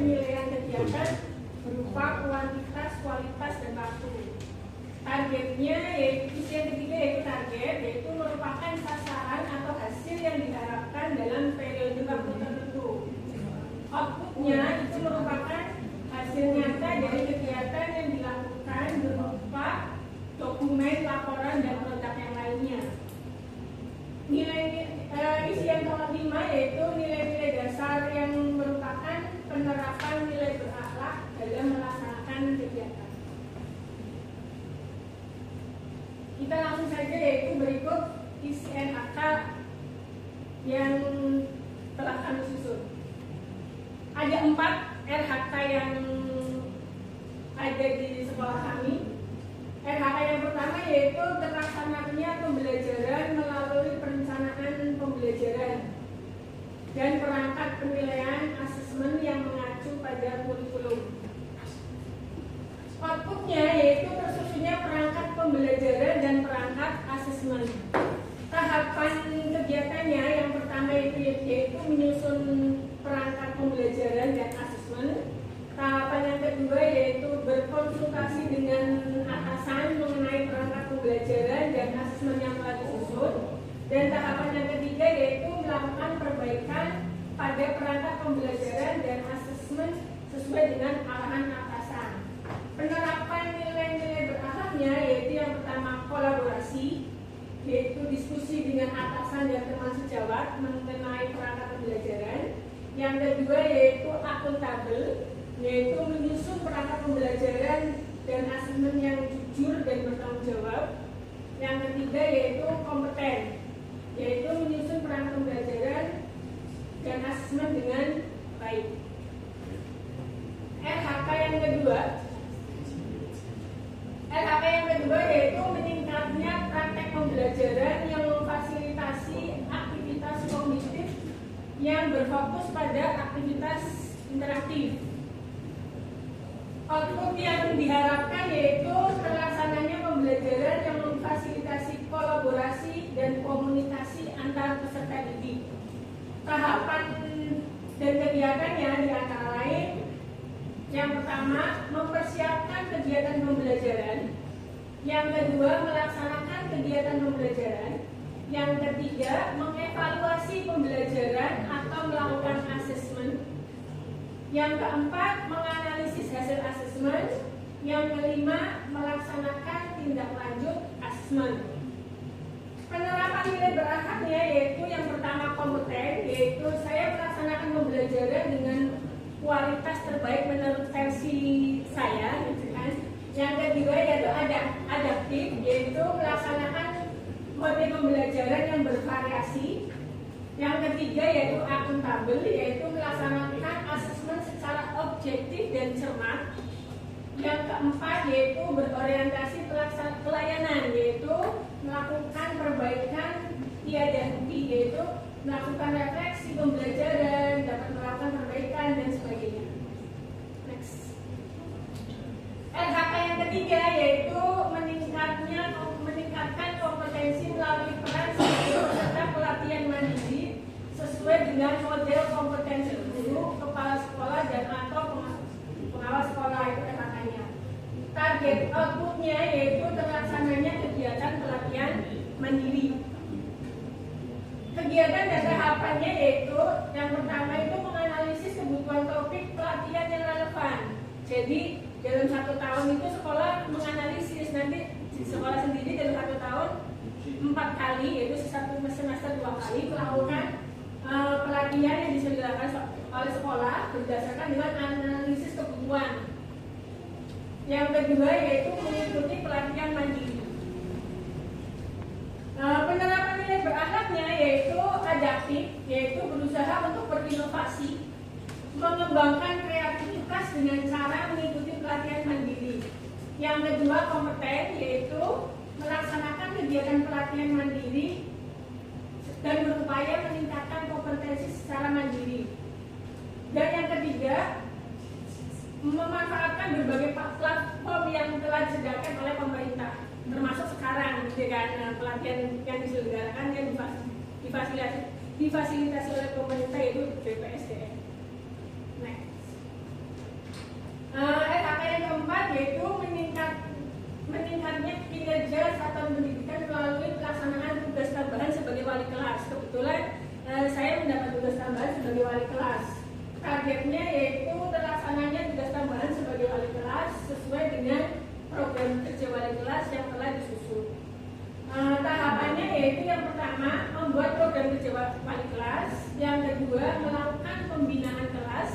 penilaian kegiatan berupa kuantitas, kualitas, dan waktu. Targetnya yaitu yang ketiga yaitu target, yaitu merupakan sasaran atau hasil yang diharapkan dalam periode waktu tertentu. Outputnya itu merupakan hasil nyata dari kegiatan yang dilakukan berupa dokumen, laporan, dan produk yang lainnya. Isian nomor 5 yaitu nilai-nilai dasar yang merupakan penerapan nilai berakhlak dalam melaksanakan kegiatan. Kita langsung saja yaitu berikut isian AK yang telah kami susun. Ada 4 RHK yang ada di sekolah kami. RHK yang pertama yaitu terlaksananya pembelajaran melalui perencanaan pembelajaran dan perangkat penilaian asesmen yang mengacu pada kurikulum. Outputnya yaitu tersusunnya perangkat pembelajaran dan perangkat asesmen. Tahapan kegiatannya yang pertama yaitu menyusun perangkat pembelajaran dan asesmen. Tahapan yang kedua yaitu berkonsultasi dengan atasan mengenai perangkat pembelajaran dan asesmen yang telah disusun. Dan tahapan yang ketiga yaitu melakukan perbaikan pada perangkat pembelajaran dan asesmen sesuai dengan arahan atasan. Penerapan nilai-nilai berakhlaknya yaitu yang pertama kolaborasi, yaitu diskusi dengan atasan dan teman sejawat mengenai perangkat pembelajaran. Yang kedua yaitu akuntabel, yaitu menyusun perangkat pembelajaran dan asesmen yang jujur dan bertanggung jawab. Yang ketiga yaitu kompeten, yaitu menyusun perangkat pembelajaran dan asesmen dengan baik. RHK yang kedua yaitu meningkatnya praktek pembelajaran yang memfasilitasi aktivitas kognitif yang berfokus pada aktivitas interaktif. Output yang diharapkan yaitu terlaksananya pembelajaran yang memfasilitasi kolaborasi dan komunikasi antar peserta didik. Tahapan dan kegiatannya di antara lain: yang pertama, mempersiapkan kegiatan pembelajaran. Yang kedua, melaksanakan kegiatan pembelajaran. Yang ketiga, mengevaluasi pembelajaran atau melakukan asesmen. Yang keempat, menganalisis hasil asesmen. Yang kelima, melaksanakan tindak lanjut asesmen. Penerapan nilai berakhlaknya yaitu yang pertama kompeten, yaitu saya melaksanakan pembelajaran dengan kualitas terbaik menurut versi saya, gitu kan. Yang kedua yaitu adaptif, yaitu melaksanakan mode pembelajaran yang bervariasi. Yang ketiga yaitu akuntabel, yaitu melaksanakan asesmen secara objektif dan cermat. Yang keempat yaitu berorientasi pelayanan, yaitu melakukan perbaikan tiada henti, yaitu melakukan refleksi pembelajaran, dapat melakukan perbaikan dan sebagainya. Next. RHK yang ketiga yaitu meningkatkan kompetensi melalui peran sebagai peserta pelatihan mandiri sesuai dengan model kompetensi guru, kepala sekolah dan atau pengawas sekolah, itu RHK-nya. Target outputnya yaitu terlaksananya kegiatan pelatihan mandiri. Kegiatan dan tahapannya yaitu yang pertama itu menganalisis kebutuhan topik pelatihan yang relevan. Jadi dalam 1 tahun itu sekolah menganalisis, nanti sekolah sendiri dalam 1 tahun 4 kali, yaitu satu semester 2 kali melakukan pelatihan yang disediakan oleh sekolah berdasarkan dengan analisis kebutuhan. Yang kedua yaitu mengikuti pelatihan mandiri. Penerapan nilai berakhlaknya yaitu adaptif, yaitu berusaha untuk berinovasi, mengembangkan kreativitas dengan cara mengikuti pelatihan mandiri. Yang kedua kompeten, yaitu melaksanakan kegiatan pelatihan mandiri dan berupaya meningkatkan kompetensi secara mandiri. Dan yang ketiga, memanfaatkan berbagai platform yang telah disediakan oleh pemerintah, termasuk sekarang dengan pelatihan yang diselenggarakan yang difasilitasi oleh pemerintah, yaitu BPSDM. Next. targetnya yaitu terlaksananya tugas tambahan sebagai wali kelas sesuai dengan program kerja wali kelas yang telah disusun. Tahapannya yaitu yang pertama membuat program kerja wali kelas, yang kedua melakukan pembinaan kelas,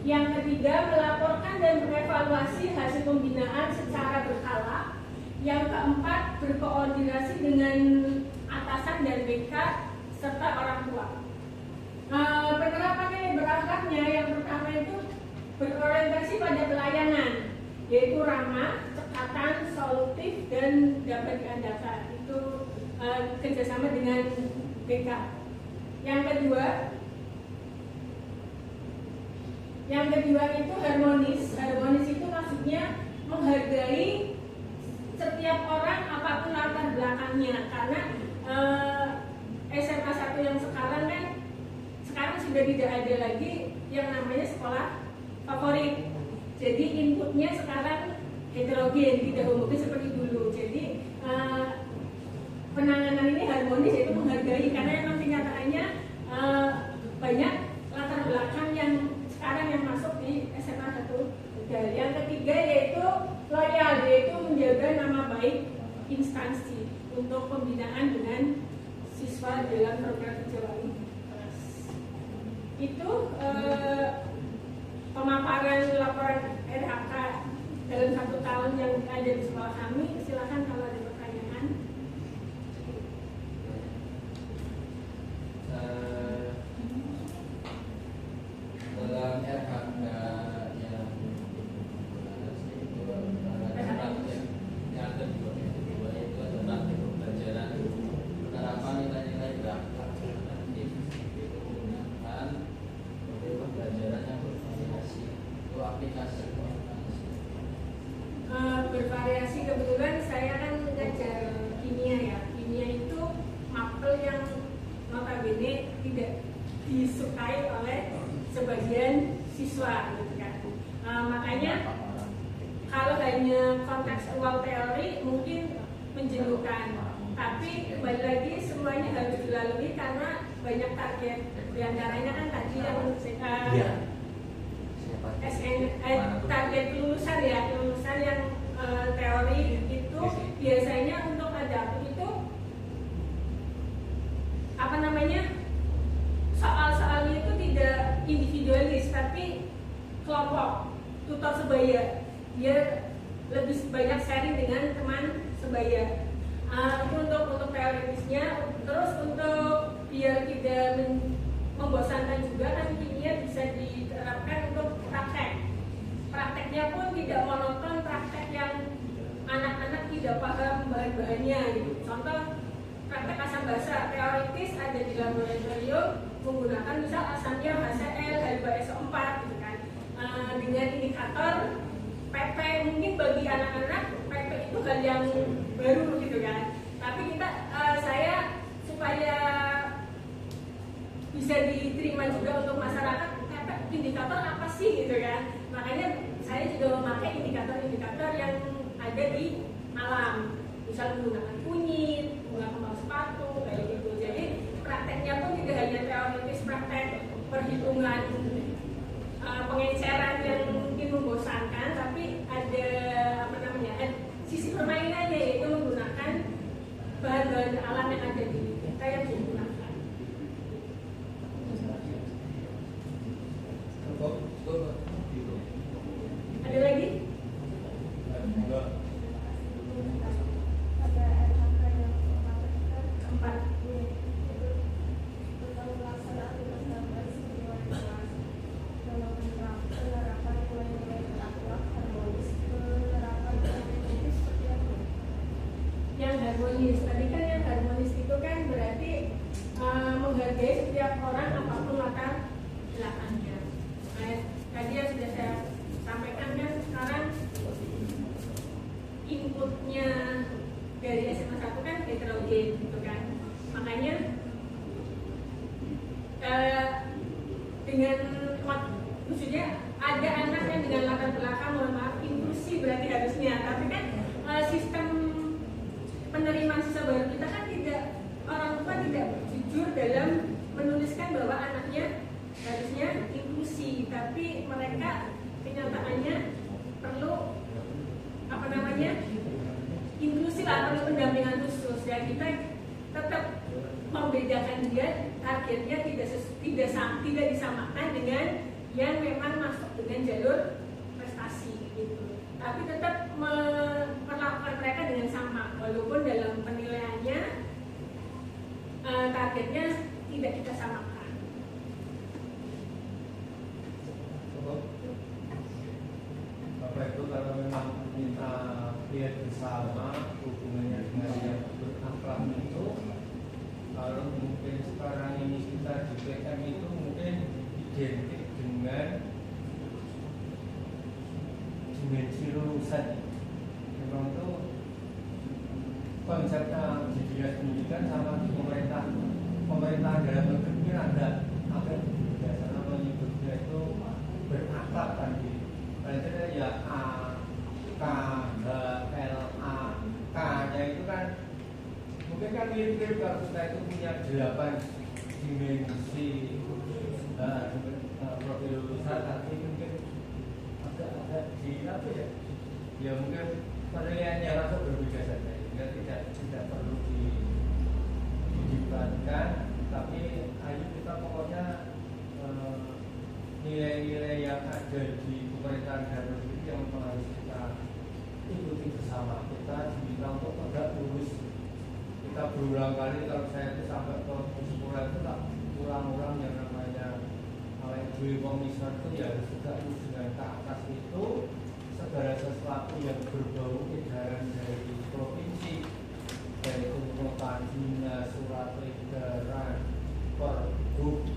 yang ketiga melaporkan dan mengevaluasi hasil pembinaan secara berkala, yang keempat berkoordinasi dengan atasan dan BK serta orang tua. Penerapan yang berangkatnya yang pertama itu berorientasi pada pelayanan, yaitu ramah, cekatan, solutif, dan dapat diandalkan. Itu kerjasama dengan BK. Yang kedua itu harmonis. Harmonis itu maksudnya menghargai setiap orang apapun latar belakangnya, karena SMA 1 yang sekarang sudah tidak ada lagi yang namanya sekolah favorit. Jadi inputnya sekarang heterogen, tidak homogen seperti dulu. Jadi penanganan ini harmonis, yaitu menghargai, karena memang kenyataannya banyak latar belakang yang sekarang yang masuk di SMA 1. Yang ketiga yaitu loyal, yaitu menjaga nama baik instansi untuk pembinaan dengan siswa dalam program kerja wali kelas. Itu pemaparan laporan RHK dalam 1 tahun yang ada di sekolah kami. Silakan kalau ada pertanyaan. Dalam RHK yang kedua itu adalah pembelajaran penerapan nilai-nilai beragam aktif menggunakan pembelajaran yang bervariasi. Itu aplikasi bervariasi. Kebetulan saya kan mengajar kimia ya. Kimia itu mapel yang notabene tidak disukai oleh sebagian siswa gitu kan. Makanya kalau hanya kontekstual teori mungkin menjenuhkan, tapi kembali lagi semuanya harus dilalui karena banyak target. Di antaranya kan tadi yang target lulusan ya, lulusan yang teori itu biasanya untuk ada itu apa namanya, soal-soalnya itu tidak individualis tapi kelompok, tutor sebaya, biar lebih banyak sharing dengan teman sebaya. Itu untuk teoritisnya. Terus untuk biar tidak membosankan juga kan kimia bisa diterapkan untuk praktek. Prakteknya pun tidak monoton, praktek yang anak-anak tidak paham bahan-bahannya gitu. Contoh praktek asam basa teoritis ada di laboratorium menggunakan misal asamnya HCl, H2SO4 gitu kan. Dengan indikator PP, mungkin bagi anak-anak PP itu hal yang baru gitu kan. Tapi saya supaya bisa diterima juga untuk masyarakat, indikator apa sih gitu kan. Makanya saya juga memakai indikator-indikator yang ada di alam, misal menggunakan kunyit, menggunakan kembang sepatu kayak gitu. Jadi prakteknya pun tidak hanya teoritis, praktek perhitungan pengenceran yang mungkin membosankan, tapi ada sisi permainannya, yaitu menggunakan bahan-bahan alam yang ada di kita yang digunakan. Ada lagi? Keempat. Yang harmonis, tadi kan yang harmonis itu kan berarti menghargai setiap orang apapun latar belakangnya. Tadi yang sudah saya sampaikan kan, sekarang inputnya dari SMA 1 kan heterogen gitu kan. Makanya dengan maksudnya ada anak yang dengan latar belakang, mohon maaf, inklusi berarti harusnya, tapi kan sistem penerimaan siswa baru kita kan tidak, orang tua tidak jujur dalam menuliskan bahwa anaknya harusnya inklusi, tapi namanya perlu apa namanya inklusi lah, perlu pendampingan khusus ya. Kita tetap membedakan dia, targetnya tidak disamakan dengan yang memang masuk dengan jalur prestasi gitu. Tapi tetap memperlakukan mereka dengan sama, walaupun dalam penilaiannya targetnya tidak kita samakan. Bapak itu kalau memang minta lihat bersama hubungannya dengan yang berakhlak itu, kalau mungkin sekarang ini kita di PM itu mungkin identik dengan dimensi lulusan. Memang itu konsepnya di dinas pendidikan sama di pemerintah dalam negeri ada biasanya menyebutnya itu berakhlak kan gitu. Kalau ya A, K, H, L, A, K-nya itu kan mungkin kan mirip kalau kita itu punya 8 dimensi profil lulusan, tapi mungkin agak di apa ya? Ya mungkin penilaiannya langsung berbeda saja, tidak perlu didebatkan, tapi ayo kita pokoknya nilai-nilai yang ada di pemerintahan daerah negeri yang harus kita ikuti bersama. Kita diminta untuk tegak lurus. Kita berulang kali, kalau saya itu sampai ke kesimpulan itu tak ulang-ulang yang namanya oleh Dewi Komisioner itu ya harus tegak lurus dengan ke atas itu segala sesuatu yang berbau edaran dari provinsi, dari kota, dinas, surat edaran, pergub,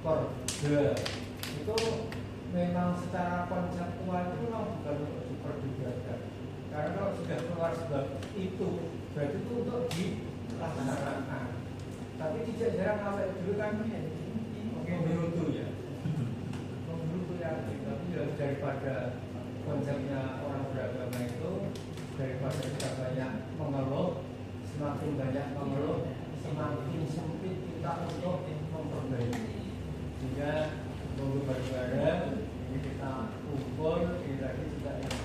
Perda itu memang secara konseptual itu memang bukan untuk diperdebatkan, karena kalau sudah keluar sebab itu berarti itu untuk dilaksanakan. Tapi tidak jarang sampai dulu kan memberutu ya, tapi ya daripada konsepnya orang beragama itu, daripada kita banyak mengeluh, semakin banyak mengeluh semakin sempit kita untuk memperbaiki. Sehingga minggu bareng-bareng ini kita kumpul, ini tadi juga yang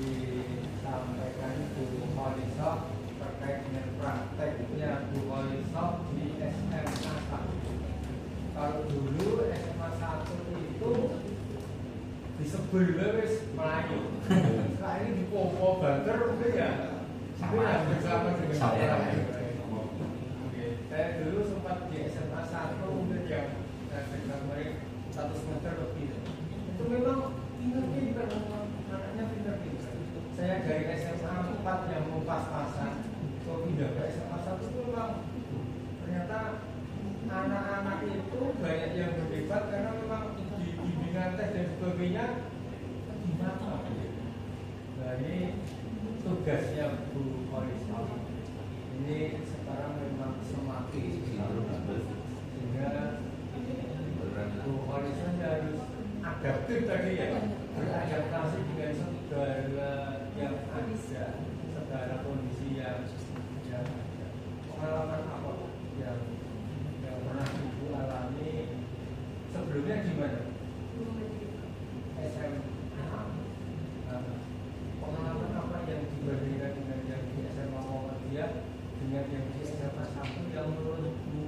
disampaikan Bu Khalisah terkait dengan prakteknya Bu Khalisah di SMA 1. Kalau dulu SMA 1 itu disebel wis Melayu. Sekarang ini dipopo banter mungkin ya. Sebenarnya bersama dengan orang lain. Saya dulu sempat di SMA 1 mungkin yang saya 100 meter lebih. Itu memang pinter-pinter, anaknya pinter-pinter. Saya dari SMA 4 yang mau pas-pasan, kok pindah ke SMA 1 itu memang ternyata anak-anak itu banyak yang berdebat karena memang di bimbingan tes dan sebagainya gimana. Nah ini tugasnya Bu Khalisah. Ini sekarang memang semakin sehingga Bu Khalisah harus adaptif tadi ya, beradaptasi dengan segala yang ada, segala kondisi yang ada. Pengalaman apa yang pernah Ibu alami sebelumnya gimana? SMA. Pengalaman apa yang dibandingkan dengan yang di SMA Muhammadiyah dengan yang di SMA 1 yang menurut Bu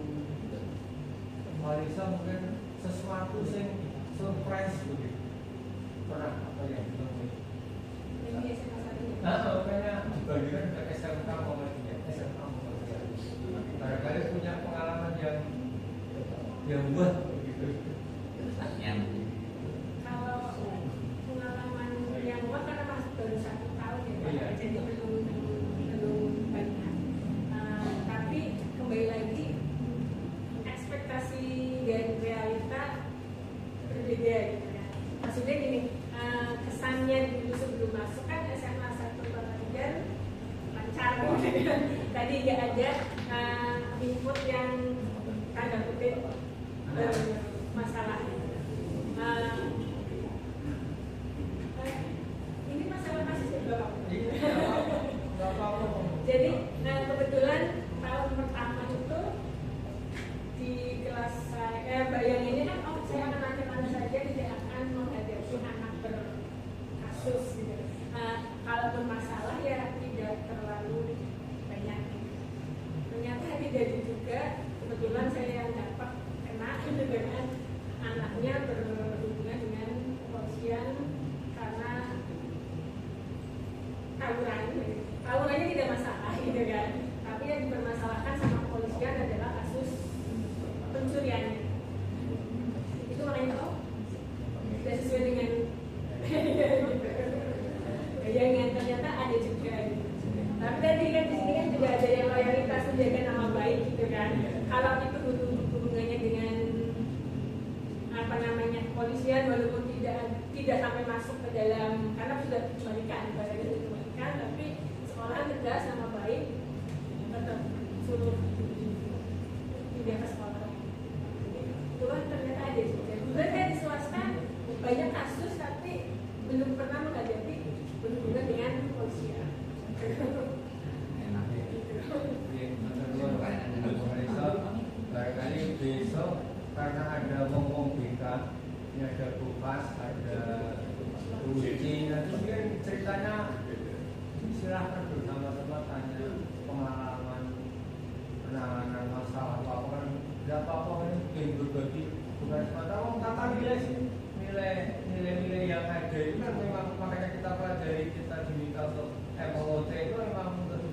Khalisah mungkin sesuatu yang surprise begitu? Pernah apa yang ditemui? Yang di SMA 1 Makanya dibandingkan dengan SMK Muhammadiyah, SMA Muhammadiyah. Barangkali punya pengalaman yang buat begitu. Kalau pengalaman yang buat karena masih baru 1 tahun ya Pak, jadi belum banyak. Tapi kembali lagi ekspektasi dan realita berbeda gitu kan. Maksudnya gini, kesannya dulu sebelum masuk kan SMA 1 Pelajar lancar gitu kan. Tadi nggak ada input yang tanda kutip masalah. Ini masalah kasus juga Pak. Jadi kebetulan tahun pertama itu di kelas saya bayanginnya kan saya akan mana saja tidak akan menghadapi misalnya berhubungan dengan kepolisian karena tawurannya tidak masalah gitu kan, tapi yang dipermasalahkan sama kepolisian adalah kasus pencuriannya. Itu makanya tidak sesuai dengan yang ternyata ada juga gitu. Tapi tadi kan di sini kan juga ada yang loyalitas menjaga nama baik gitu kan. Kalau itu hubungannya dengan apa namanya kepolisian, walaupun tidak sampai masuk ke dalam, karena sudah dikembalikan, barangnya sudah dikembalikan, tapi sekolah tegas nama baik tetap suruh tidak ke sekolah. Itu kan ternyata ada juga. Juga kan di swasta banyak kasus tapi belum pernah menghadapi berhubungan dengan kepolisian. Enak ya. Barangkali besok karena ada ngomong BK, ini ada Bupas, ada Uji, nanti mungkin ceritanya silahkan bersama-sama tanya pengalaman penanganan masalah apa kan, tidak apa-apa kan mungkin berbagi, bukan semata tata nilai sih, nilai-nilai yang ada itu kan memang makanya kita pelajari, kita diminta untuk MOOT itu memang untuk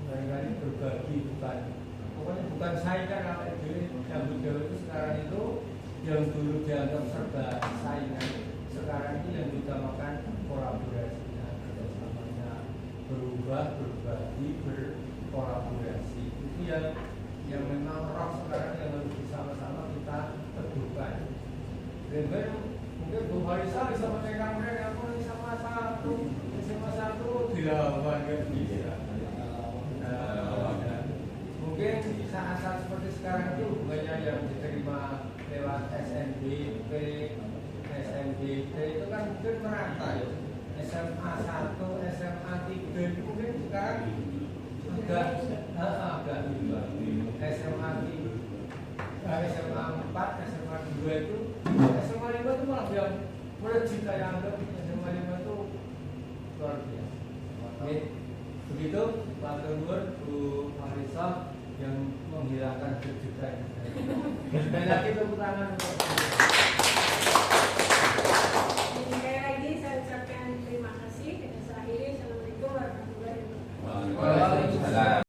barangkali berbagi, pokoknya bukan saingan apa itu. Yang budaya itu sekarang itu yang dulu dianggap serba saingan, sekarang ini yang ditamakan kolaborasinya, kerjasamanya, berubah, berbagi, berkolaborasi. Itu yang memang roh sekarang yang harus bersama-sama kita teguhkan. Dan mungkin Bu Marisa bisa menekan mereka, aku sama satu dilawan kan bisa. Mungkin saat-saat seperti sekarang itu hubungannya yang diterima lewat SNBP, SNBT itu kan mungkin merata ya. SMA 1, SMA 3 itu mungkin sekarang agak juga. SMA 3, SMA 4, SMA 2 itu, SMA 5 itu malah yang melejit saya anggap SMA 5 itu luar biasa. Oke, begitu Pak Tenggur, Bu Marisa yang menghilangkan kejutan. Dan lagi tepuk tangan untuk